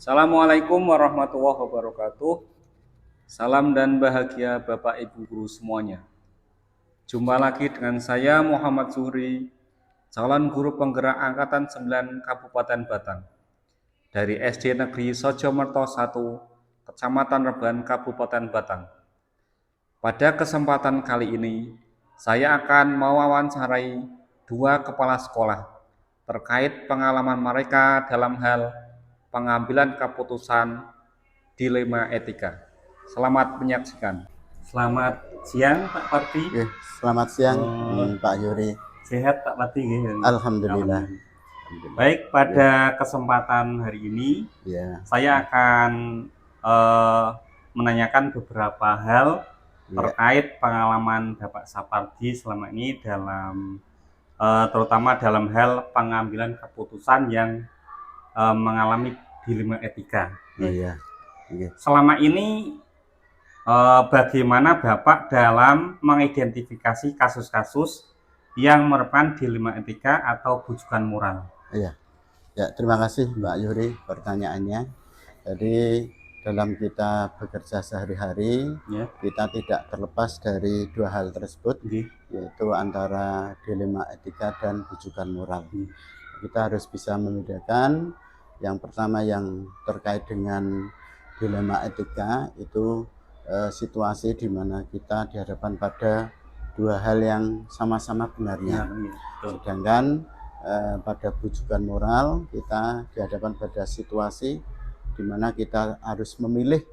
Assalamualaikum warahmatullahi wabarakatuh. Salam dan bahagia Bapak Ibu Guru semuanya. Jumpa lagi dengan saya Muhammad Zuhri, calon guru penggerak Angkatan 9 Kabupaten Batang dari SD Negeri Sojomerto 1, Kecamatan Reban, Kabupaten Batang. Pada kesempatan kali ini, saya akan mewawancarai dua kepala sekolah terkait pengalaman mereka dalam hal pengambilan keputusan dilema etika. Selamat menyaksikan. Selamat siang Pak Parti. Selamat siang Pak Yuri. Sehat Pak Parti? Alhamdulillah. Baik, pada kesempatan hari ini saya akan menanyakan beberapa hal terkait pengalaman Bapak Sapardi selama ini dalam terutama dalam hal pengambilan keputusan yang mengalami dilema etika. Selama ini bagaimana Bapak dalam mengidentifikasi kasus-kasus yang merupakan dilema etika atau bujukan moral? Terima kasih Mbak Yuri pertanyaannya. Jadi dalam kita bekerja sehari-hari, kita tidak terlepas dari dua hal tersebut, yaitu antara dilema etika dan bujukan moral. Kita harus bisa membedakan. Yang pertama yang terkait dengan dilema etika itu situasi di mana kita dihadapkan pada dua hal yang sama-sama benarnya. Sedangkan pada bujukan moral kita dihadapkan pada situasi di mana kita harus memilih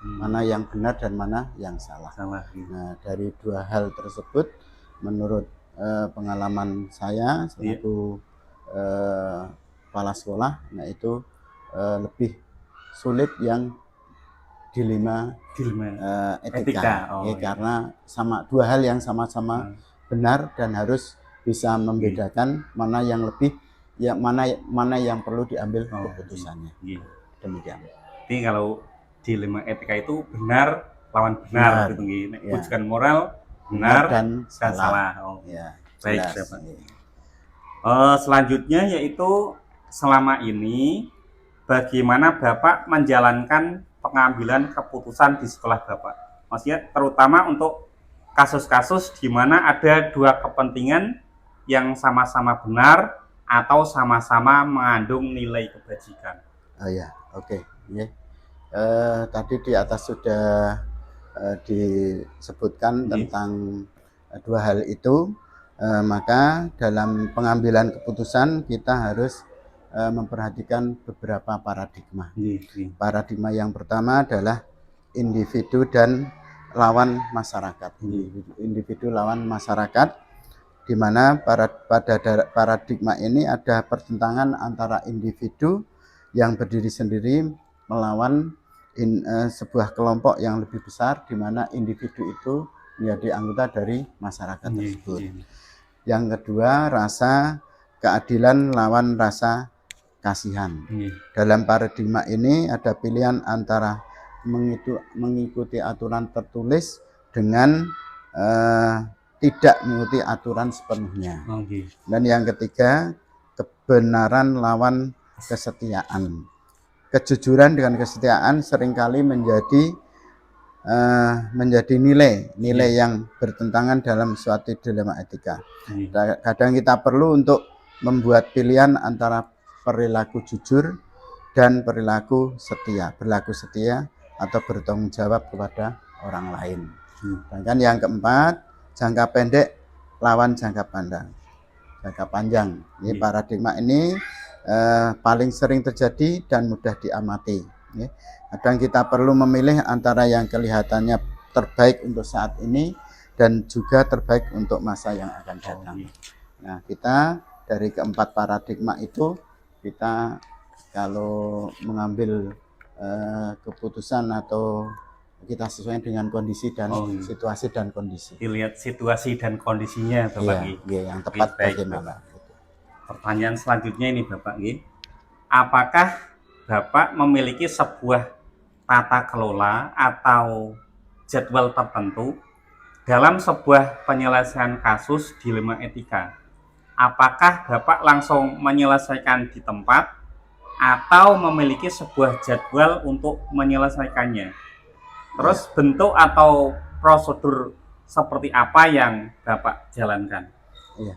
mana yang benar dan mana yang salah. Nah, dari dua hal tersebut menurut pengalaman saya selaku kepala sekolah, nah itu lebih sulit yang dilema etika. Karena dua hal yang sama-sama benar dan harus bisa membedakan mana yang lebih, mana yang perlu diambil keputusannya. Demikian. Jadi kalau dilema etika itu benar lawan benar, gitu. Bujukan moral benar dan salah. Baik, Bapak. Selanjutnya yaitu selama ini bagaimana Bapak menjalankan pengambilan keputusan di sekolah Bapak? Maksudnya terutama untuk kasus-kasus di mana ada dua kepentingan yang sama-sama benar atau sama-sama mengandung nilai kebajikan. Tadi di atas sudah disebutkan tentang dua hal itu. Maka dalam pengambilan keputusan kita harus memperhatikan beberapa paradigma. Paradigma yang pertama adalah individu dan lawan masyarakat. Individu lawan masyarakat, di mana pada paradigma ini ada pertentangan antara individu yang berdiri sendiri melawan sebuah kelompok yang lebih besar, di mana individu itu menjadi anggota dari masyarakat tersebut. Yang kedua, rasa keadilan lawan rasa kasihan. Dalam paradigma ini ada pilihan antara mengikuti aturan tertulis dengan tidak mengikuti aturan sepenuhnya. Dan yang ketiga, kebenaran lawan kesetiaan. Kejujuran dengan kesetiaan seringkali menjadi nilai yang bertentangan dalam suatu dilema etika. Kadang kita perlu untuk membuat pilihan antara perilaku jujur dan perilaku setia, berlaku setia atau bertanggung jawab kepada orang lain. Dan yang keempat, jangka pendek lawan jangka panjang. Ini paradigma ini paling sering terjadi dan mudah diamati. Kadang kita perlu memilih antara yang kelihatannya terbaik untuk saat ini dan juga terbaik untuk masa yang akan datang. Nah, kita dari keempat paradigma itu, kita kalau mengambil keputusan atau kita sesuai dengan kondisi dan situasi dan kondisi. Dilihat situasi dan kondisinya, Bapak. Yang tepat bagaimana. Pertanyaan selanjutnya ini, Bapak. Apakah Bapak memiliki sebuah tata kelola atau jadwal tertentu dalam sebuah penyelesaian kasus dilema etika? Apakah Bapak langsung menyelesaikan di tempat atau memiliki sebuah jadwal untuk menyelesaikannya. Terus bentuk atau prosedur seperti apa yang Bapak jalankan? Iya.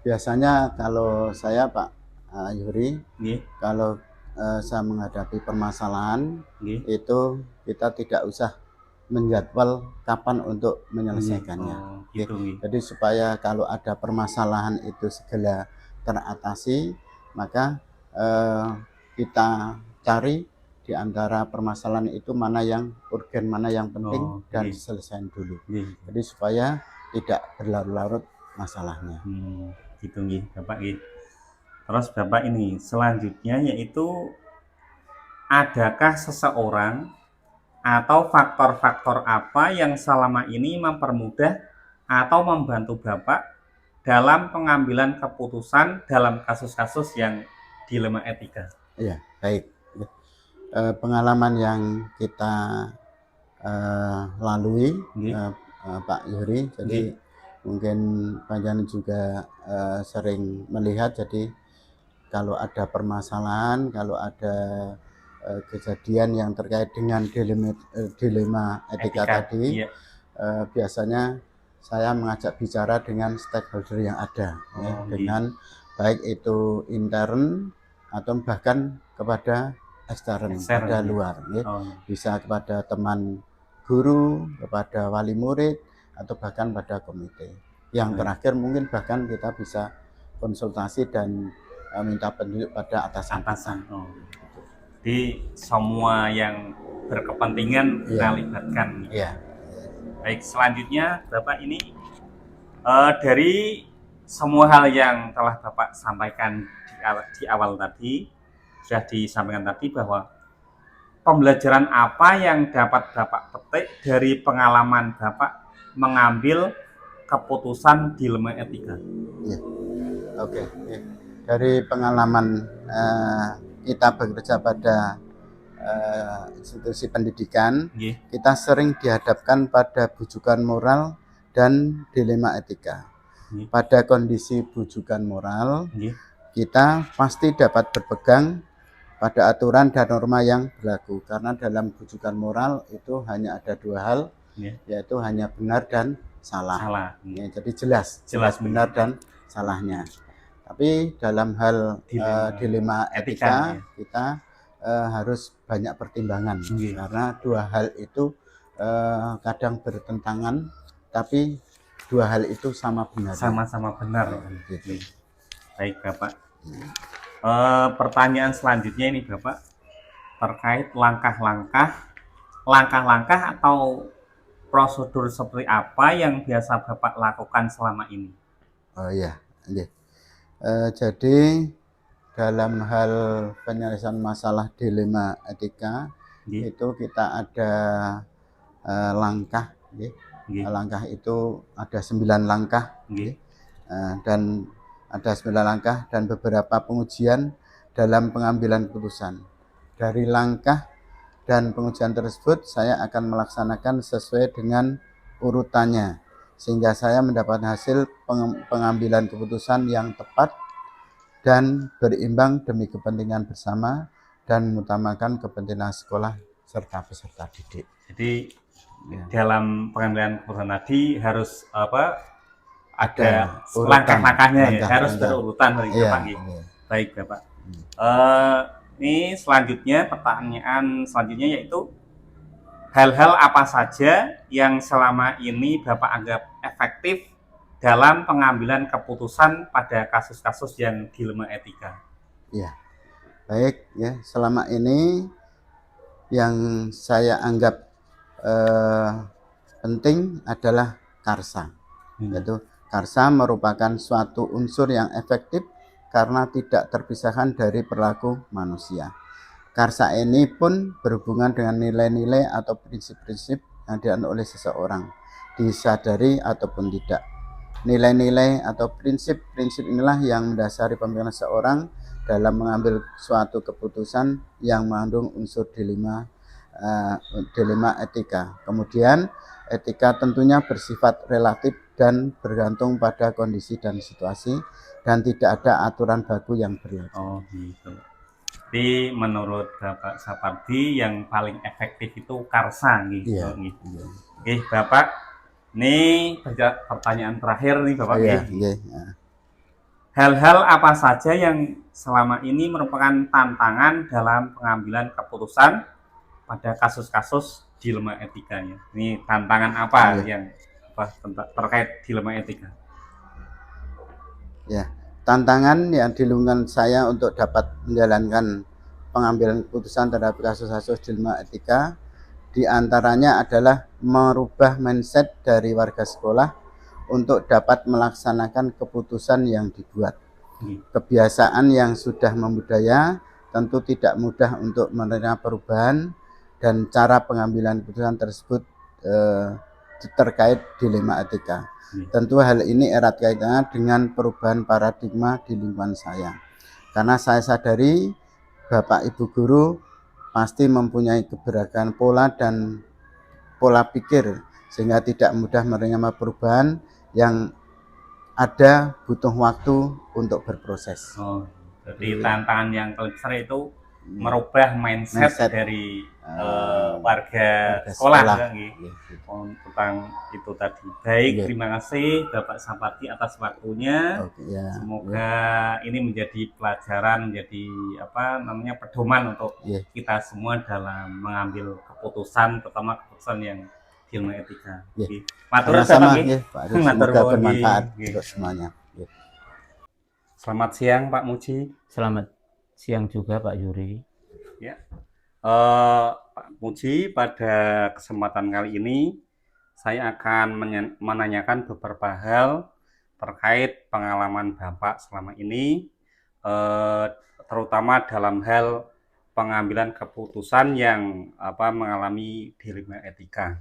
Biasanya kalau saya Pak Yuri, kalau saya menghadapi permasalahan itu kita tidak usah menjadwal kapan untuk menyelesaikannya. Jadi supaya kalau ada permasalahan itu segera teratasi, maka kita cari di antara permasalahan itu mana yang urgen, mana yang penting, dan diselesaikan dulu. Jadi supaya tidak berlarut-larut masalahnya. Gitu Bapak. Terus Bapak ini selanjutnya yaitu, adakah seseorang atau faktor-faktor apa yang selama ini mempermudah atau membantu Bapak dalam pengambilan keputusan dalam kasus-kasus yang dilema etika? Iya, baik. Pengalaman yang kita lalui, Pak Yuri, jadi mungkin panjenengan juga sering melihat, jadi kalau ada permasalahan, kalau ada kejadian yang terkait dengan dilema etika tadi, biasanya saya mengajak bicara dengan stakeholder yang ada, dengan baik itu intern atau bahkan kepada ekstern, pada luar, bisa kepada teman guru, kepada wali murid, atau bahkan pada komite. Yang terakhir mungkin bahkan kita bisa konsultasi dan minta petunjuk pada atasan. Jadi semua yang berkepentingan melibatkan. Baik, selanjutnya Bapak ini dari semua hal yang telah Bapak sampaikan di awal tadi, sudah disampaikan tadi bahwa pembelajaran apa yang dapat Bapak petik dari pengalaman Bapak mengambil keputusan dilema etika? Oke. Dari pengalaman kita bekerja pada institusi pendidikan, kita sering dihadapkan pada bujukan moral dan dilema etika. Pada kondisi bujukan moral, kita pasti dapat berpegang pada aturan dan norma yang berlaku, karena dalam bujukan moral itu hanya ada dua hal, yaitu hanya benar dan salah. Jadi jelas benar dan salahnya. Tapi dalam hal dilema etika, kita harus banyak pertimbangan, karena dua hal itu kadang bertentangan, tapi dua hal itu sama-sama benar. Baik Bapak. Pertanyaan selanjutnya ini Bapak, terkait langkah-langkah atau prosedur seperti apa yang biasa Bapak lakukan selama ini? Jadi dalam hal penyelesaian masalah dilema etika, itu kita ada langkah. Langkah itu ada 9 langkah, dan ada 9 langkah dan beberapa pengujian dalam pengambilan keputusan. Dari langkah dan pengujian tersebut saya akan melaksanakan sesuai dengan urutannya, sehingga saya mendapat hasil pengambilan keputusan yang tepat dan berimbang demi kepentingan bersama dan mengutamakan kepentingan sekolah serta peserta didik. Jadi dalam pengambilan keputusan tadi harus ada langkah-langkahnya, harus berurutan. Baik Bapak. Ini selanjutnya, pertanyaan selanjutnya yaitu, hal-hal apa saja yang selama ini Bapak anggap efektif dalam pengambilan keputusan pada kasus-kasus yang dilema etika? Baik, selama ini yang saya anggap penting adalah karsa. Yaitu karsa merupakan suatu unsur yang efektif karena tidak terpisahkan dari perilaku manusia. Karsa ini pun berhubungan dengan nilai-nilai atau prinsip-prinsip yang dianut oleh seseorang, disadari ataupun tidak. Nilai-nilai atau prinsip-prinsip inilah yang mendasari pemikiran seseorang dalam mengambil suatu keputusan yang mengandung unsur dilema etika. Kemudian etika tentunya bersifat relatif dan bergantung pada kondisi dan situasi, dan tidak ada aturan baku yang berlaku. Gitu. Jadi menurut Bapak Sapardi yang paling efektif itu Karsa gitu. Iya. Oke, Bapak, ini pertanyaan terakhir nih Bapak. Iya, Hal-hal apa saja yang selama ini merupakan tantangan dalam pengambilan keputusan pada kasus-kasus dilema etikanya? Ini tantangan apa yang terkait dilema etika? Ya, tantangan yang di lingkungan saya untuk dapat menjalankan pengambilan keputusan terhadap kasus-kasus dilema etika diantaranya adalah merubah mindset dari warga sekolah untuk dapat melaksanakan keputusan yang dibuat. Kebiasaan yang sudah membudaya tentu tidak mudah untuk menerima perubahan dan cara pengambilan keputusan tersebut terkait dilema etika. Tentu hal ini erat kaitannya dengan perubahan paradigma di lingkungan saya. Karena saya sadari Bapak Ibu guru pasti mempunyai keberagaman pola dan pola pikir sehingga tidak mudah menerima perubahan yang ada butuh waktu untuk berproses. Jadi tantangan yang paling besar itu merubah mindset dari warga sekolah gitu. Tentang itu tadi. Baik, terima kasih Bapak Sapardi atas waktunya. Semoga ini menjadi pelajaran, menjadi pedoman untuk kita semua dalam mengambil keputusan, terutama keputusan yang dilema etika. Sama-sama, semoga bermanfaat untuk semuanya. Selamat siang Pak Muji. Selamat siang juga Pak Yuri. Ya, Pak Muji, pada kesempatan kali ini saya akan menanyakan beberapa hal terkait pengalaman Bapak selama ini, terutama dalam hal pengambilan keputusan yang mengalami dilema etika.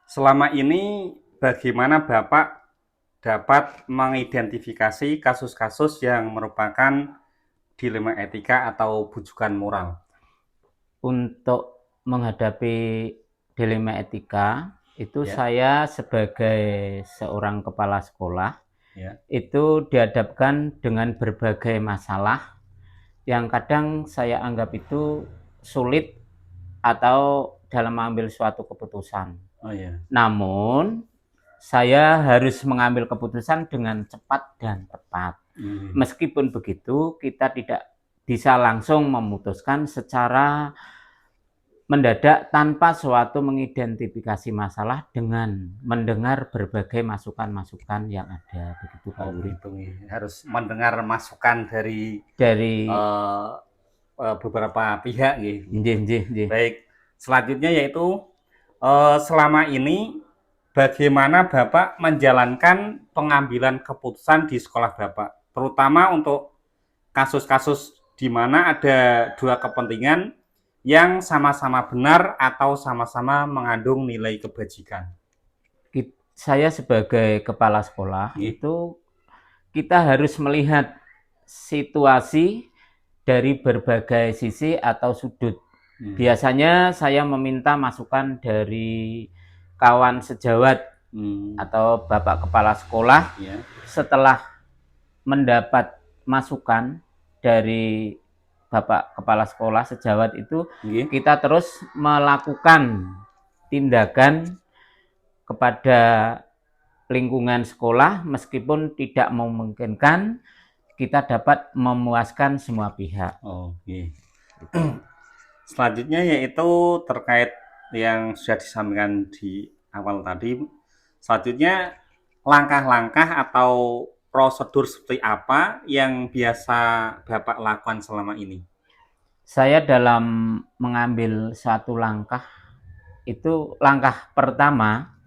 Selama ini bagaimana Bapak dapat mengidentifikasi kasus-kasus yang merupakan dilema etika atau bujukan moral? Untuk menghadapi dilema etika itu saya sebagai seorang kepala sekolah itu dihadapkan dengan berbagai masalah yang kadang saya anggap itu sulit atau dalam mengambil suatu keputusan. Namun saya harus mengambil keputusan dengan cepat dan tepat. Meskipun begitu, kita tidak bisa langsung memutuskan secara mendadak tanpa suatu mengidentifikasi masalah dengan mendengar berbagai masukan-masukan yang ada. Begitu Pak Yuri. Harus mendengar masukan dari beberapa pihak. Baik, selanjutnya yaitu selama ini bagaimana Bapak menjalankan pengambilan keputusan di sekolah Bapak, terutama untuk kasus-kasus di mana ada dua kepentingan yang sama-sama benar atau sama-sama mengandung nilai kebajikan? Saya sebagai kepala sekolah itu kita harus melihat situasi dari berbagai sisi atau sudut. Biasanya saya meminta masukan dari kawan sejawat atau Bapak Kepala Sekolah. Setelah mendapat masukan dari Bapak Kepala Sekolah sejawat itu, kita terus melakukan tindakan kepada lingkungan sekolah meskipun tidak memungkinkan kita dapat memuaskan semua pihak. Selanjutnya yaitu terkait yang sudah disampaikan di awal tadi. Selanjutnya langkah-langkah atau prosedur seperti apa yang biasa Bapak lakukan selama ini? Saya dalam mengambil suatu langkah itu langkah pertama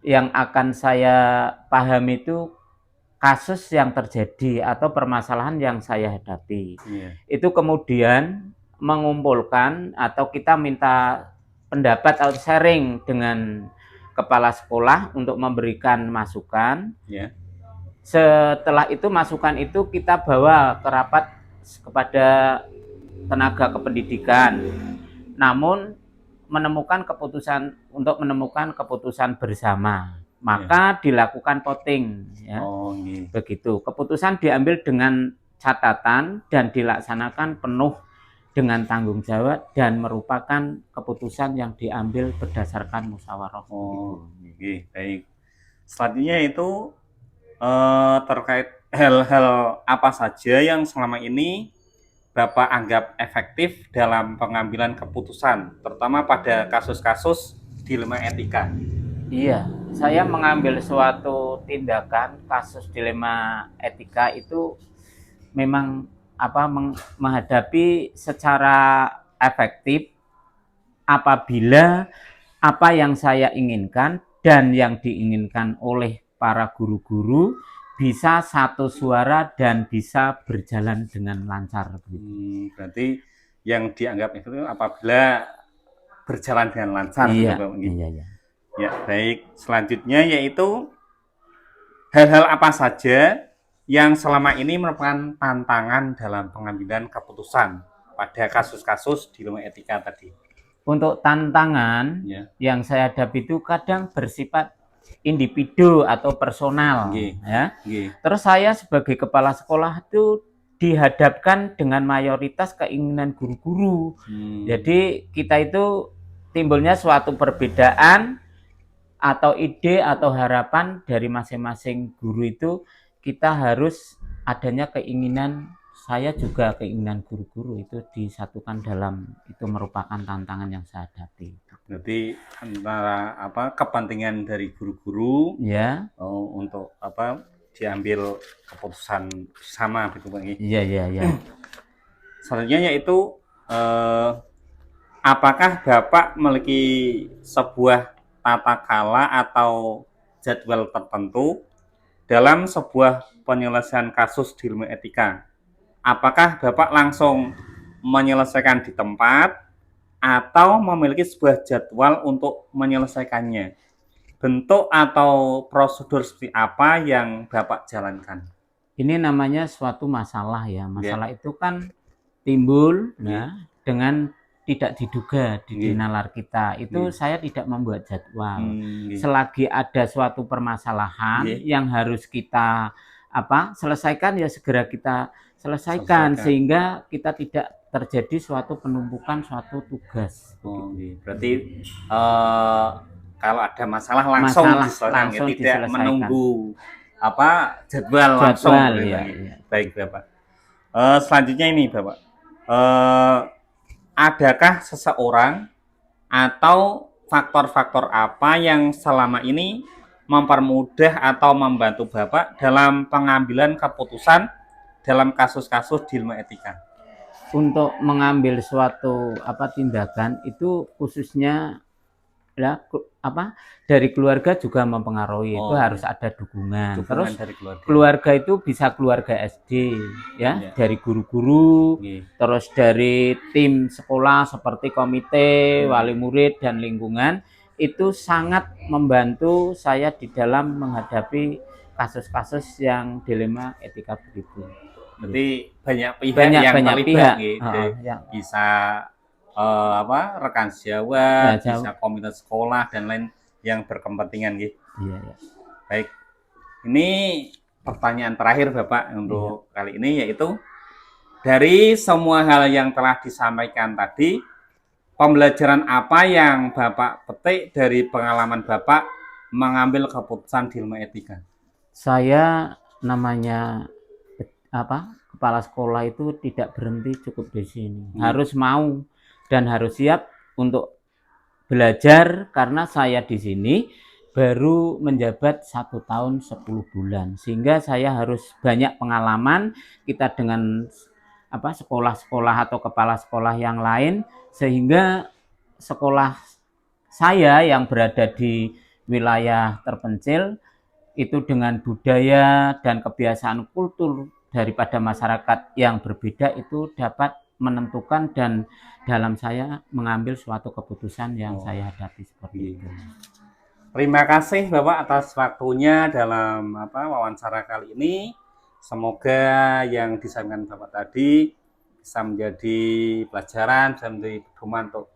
yang akan saya pahami itu kasus yang terjadi atau permasalahan yang saya hadapi. Itu kemudian mengumpulkan atau kita minta pendapat atau sharing dengan kepala sekolah untuk memberikan masukan. Setelah itu masukan itu kita bawa ke rapat kepada tenaga kependidikan. Namun menemukan keputusan bersama, maka dilakukan voting. Begitu. Keputusan diambil dengan catatan dan dilaksanakan penuh dengan tanggung jawab dan merupakan keputusan yang diambil berdasarkan musyawarah. Oh, baik. Selanjutnya itu terkait hal-hal apa saja yang selama ini Bapak anggap efektif dalam pengambilan keputusan, terutama pada kasus-kasus dilema etika. Iya, saya mengambil suatu tindakan kasus dilema etika itu memang menghadapi secara efektif apabila apa yang saya inginkan dan yang diinginkan oleh para guru-guru bisa satu suara dan bisa berjalan dengan lancar. Berarti yang dianggap itu apabila berjalan dengan lancar. Iya, iya. Ya, baik. Selanjutnya yaitu hal-hal apa saja yang selama ini merupakan tantangan dalam pengambilan keputusan pada kasus-kasus dilema etika tadi. Untuk tantangan yang saya hadapi itu kadang bersifat individu atau personal, ya. Terus saya sebagai kepala sekolah itu dihadapkan dengan mayoritas keinginan guru-guru. Jadi kita itu timbulnya suatu perbedaan atau ide atau harapan dari masing-masing guru itu kita harus adanya keinginan, saya juga keinginan guru-guru itu disatukan dalam, itu merupakan tantangan yang saya hadapi. Berarti antara kepentingan dari guru-guru ya untuk diambil keputusan bersama gitu Bang. Iya. Selanjutnya yaitu apakah Bapak memiliki sebuah tata kala atau jadwal tertentu dalam sebuah penyelesaian kasus dilema etika? Apakah Bapak langsung menyelesaikan di tempat atau memiliki sebuah jadwal untuk menyelesaikannya? Bentuk atau prosedur seperti apa yang Bapak jalankan? Ini namanya suatu masalah ya. Masalah itu kan timbul dengan tidak diduga di nalar kita. Itu saya tidak membuat jadwal. Selagi ada suatu permasalahan yang harus kita selesaikan, ya segera kita selesaikan. Sehingga kita tidak terjadi suatu penumpukan suatu tugas. Berarti kalau ada masalah langsung diselesaikan, tidak menunggu jadwal langsung. Ya. Baik Bapak. Selanjutnya ini Bapak, adakah seseorang atau faktor-faktor apa yang selama ini mempermudah atau membantu Bapak dalam pengambilan keputusan dalam kasus-kasus dilema etika? Untuk mengambil suatu tindakan itu khususnya dari keluarga juga mempengaruhi. Itu harus ada dukungan. Terus dari keluarga itu bisa keluarga SD dari guru-guru, terus dari tim sekolah seperti komite, wali murid dan lingkungan, itu sangat membantu saya di dalam menghadapi kasus-kasus yang dilema etika begitu. Berarti banyak pihak yang terlibat bisa rekan sejawat, bisa komite sekolah dan lain yang berkepentingan gitu. Iya. Baik. Ini pertanyaan terakhir Bapak untuk kali ini, yaitu dari semua hal yang telah disampaikan tadi, pembelajaran apa yang Bapak petik dari pengalaman Bapak mengambil keputusan dilema etika? Saya namanya kepala sekolah itu tidak berhenti cukup di sini. Harus mau dan harus siap untuk belajar, karena saya di sini baru menjabat 1 tahun 10 bulan, sehingga saya harus banyak pengalaman kita dengan sekolah-sekolah atau kepala sekolah yang lain, sehingga sekolah saya yang berada di wilayah terpencil itu dengan budaya dan kebiasaan kultur daripada masyarakat yang berbeda itu dapat menentukan dan dalam saya mengambil suatu keputusan yang saya hadapi seperti itu. Terima kasih Bapak atas waktunya dalam wawancara kali ini. Semoga yang disampaikan Bapak tadi bisa menjadi pelajaran, bisa menjadi pedoman untuk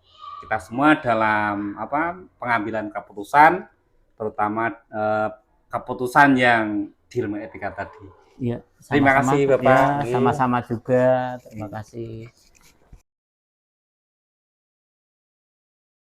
kita semua dalam pengambilan keputusan, terutama keputusan yang dilema etika tadi. Iya, Terima sama-sama. kasih, Bapak. Ya, Nggih. sama-sama juga. Terima kasih.